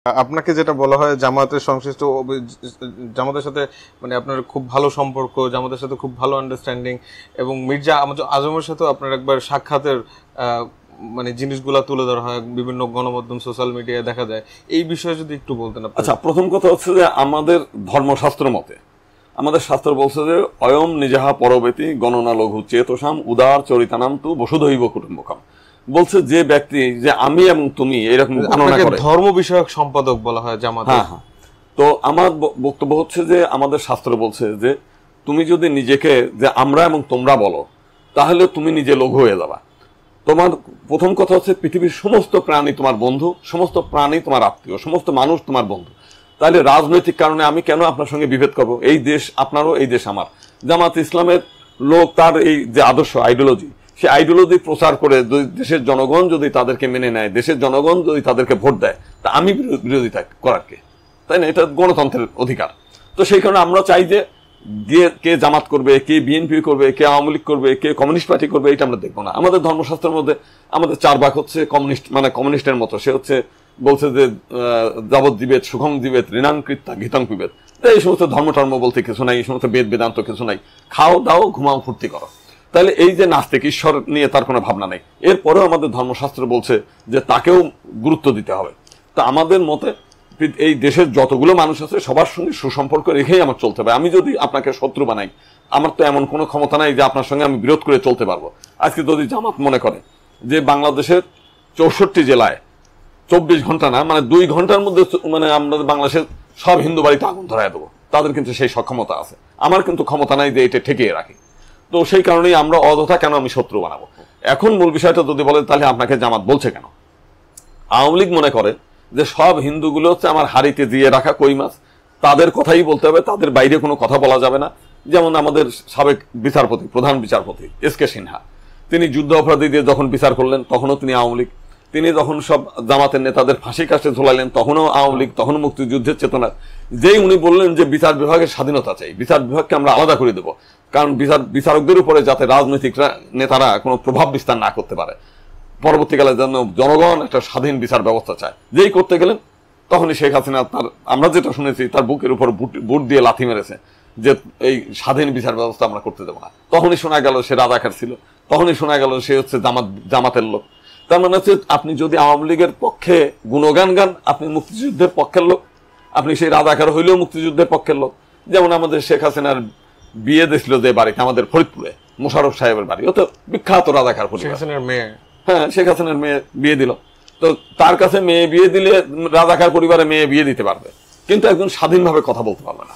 আপনাকে যেটা বলা হয় জামাতের সংশ্লিষ্ট জামাতের সাথে মানে আপনার খুব ভালো সম্পর্ক, জামাতের সাথে খুব ভালো আন্ডারস্ট্যান্ডিং, এবং মির্জা আজমের সাথেও আপনার একবার সাক্ষাতের মানে জিনিসগুলা তুলে ধরা হয় বিভিন্ন গণমাধ্যম সোশ্যাল মিডিয়ায় দেখা যায়। এই বিষয়ে যদি একটু বলতেন আপনি। আচ্ছা, প্রথম কথা হচ্ছে যে আমাদের ধর্মশাস্ত্র মতে আমাদের শাস্ত্র বলছে যে অয়ম নিজহা পরবেতি গণনা লঘু চেতসাম উদার চরিতানাম তু বসুধৈব কুটুম্বকম। বলছে যে ব্যক্তি যে আমি এবং তুমি এরকম গণনা করে, ধর্ম বিষয়ক সম্পাদক বলা হয় জামাতে। হ্যাঁ হ্যাঁ। তো আমার বক্তব্য হচ্ছে যে আমাদের শাস্ত্র বলছে যে তুমি যদি নিজেকে যে আমরা এবং তোমরা বলো তাহলে তুমি নিজে লঘু হয়ে যাবা। তোমার প্রথম কথা হচ্ছে পৃথিবীর সমস্ত প্রাণী তোমার বন্ধু, সমস্ত প্রাণী তোমার আত্মীয়, সমস্ত মানুষ তোমার বন্ধু। তাহলে রাজনৈতিক কারণে আমি কেন আপনার সঙ্গে বিভেদ করবো? এই দেশ আপনারও, এই দেশ আমার। জামাত ইসলামের লোক তার এই যে আদর্শ আইডিওলজি, সে আইডিওলজি প্রচার করে দেশের জনগণ যদি তাদেরকে মেনে নেয়, দেশের জনগণ যদি তাদেরকে ভোট দেয়, তা আমি বিরোধিতা করার কে? তাই না? এটা গণতন্ত্রের অধিকার। তো সেই কারণে আমরা চাই যে কে জামাত করবে, কে বিএনপি করবে, কে আওয়ামী লীগ করবে, কে কমিউনিস্ট পার্টি করবে, এটা আমরা দেখবো না। আমাদের ধর্মশাস্ত্রের মধ্যে আমাদের 4 ভাগ হচ্ছে কমিউনিস্ট, মানে কমিউনিস্টের মতো। সে হচ্ছে বলছে যে যাবজ্জীবেত সুখং জীবেত ঋণাং কৃত্যা গীতং পিবেত। এই সমস্ত ধর্ম বলতে কিছু নাই, এই সমস্ত বেদ বেদান্ত কিছু নাই। খাও দাও ঘুমাও ফুর্তি করো। তাহলে এই যে নাস্তিক, ঈশ্বর নিয়ে তার কোনো ভাবনা নেই। এরপরেও আমাদের ধর্মশাস্ত্র বলছে যে তাকেও গুরুত্ব দিতে হবে। তা আমাদের মতে এই দেশের যতগুলো মানুষ আছে সবার সঙ্গে সুসম্পর্ক রেখেই আমার চলতে হবে। আমি যদি আপনাকে শত্রু বানাই, আমার তো এমন কোনো ক্ষমতা নাই যে আপনার সঙ্গে আমি বিরোধ করে চলতে পারবো। আজকে যদি জামাত মনে করে যে বাংলাদেশের 64 জেলায় 24 ঘন্টা না, মানে 2 ঘন্টার মধ্যে মানে আমরা বাংলাদেশের সব হিন্দু বাড়িতে আগুন ধরায় দেবো, তাদের কিন্তু সেই সক্ষমতা আছে। আমার কিন্তু ক্ষমতা নাই যে এটা ঠেকিয়ে রাখি। তো সেই কারণেই আমরা অযথা কেন আমি শত্রু বানাবো। এখন মূল বিষয়টা যদি বলেন তাহলে আপনাকে জামাত বলছে কেন? আওয়ামী লীগ মনে করে যে সব হিন্দুগুলো হচ্ছে আমার হাড়িতে দিয়ে রাখা কই মাছ, তাদের কথাই বলতে হবে, তাদের বাইরে কোনো কথা বলা যাবে না। যেমন আমাদের সাবেক বিচারপতি, প্রধান বিচারপতি এস.কে. সিনহা, তিনি যুদ্ধ অপরাধীদের যখন বিচার করলেন তখনও তিনি আওয়ামী লীগ। তিনি যখন সব জামাতের নেতাদের ফাঁসি কাস্টে ঝোলালেন তখনও আওয়ামী লীগ, তখনও মুক্তিযুদ্ধের চেতনা। যেই উনি বললেন যে বিচার বিভাগের স্বাধীনতা চাই, বিচার বিভাগকে আমরা আলাদা করে দেবো, কারণ বিচারকদের উপরে যাতে রাজনৈতিক নেতারা কোনো প্রভাব বিস্তার না করতে পারে, পরবর্তীকালে যেন জনগণ একটা স্বাধীন বিচার ব্যবস্থা চায়, যেই করতে গেলেন তখনই শেখ হাসিনা তার, আমরা যেটা শুনেছি, তার বুকের উপর বুট দিয়ে লাথি মেরেছে যে এই স্বাধীন বিচার ব্যবস্থা আমরা করতে দেবো না। তখনই শোনা গেল সে রাজাকার ছিল, তখনই শোনা গেল সে হচ্ছে জামাতের লোক। তার মানে হচ্ছে আপনি যদি আওয়ামী লীগের পক্ষে গুণগান গান, আপনি মুক্তিযুদ্ধের পক্ষের লোক, আপনি সেই রাজাকার হইলেও মুক্তিযুদ্ধের পক্ষের লোক। যেমন আমাদের শেখ হাসিনার বিয়ে দিয়েছিল যে বাড়িতে, আমাদের ফরিদপুরে মোশাররফ সাহেবের বাড়ি, ও তো বিখ্যাত রাজাকার পরিবার। হ্যাঁ, শেখ হাসিনার মেয়ে বিয়ে দিল। তো তার কাছে মেয়ে বিয়ে দিলে রাজাকার পরিবারে মেয়ে বিয়ে দিতে পারবে, কিন্তু একজন স্বাধীনভাবে কথা বলতে পারবে না।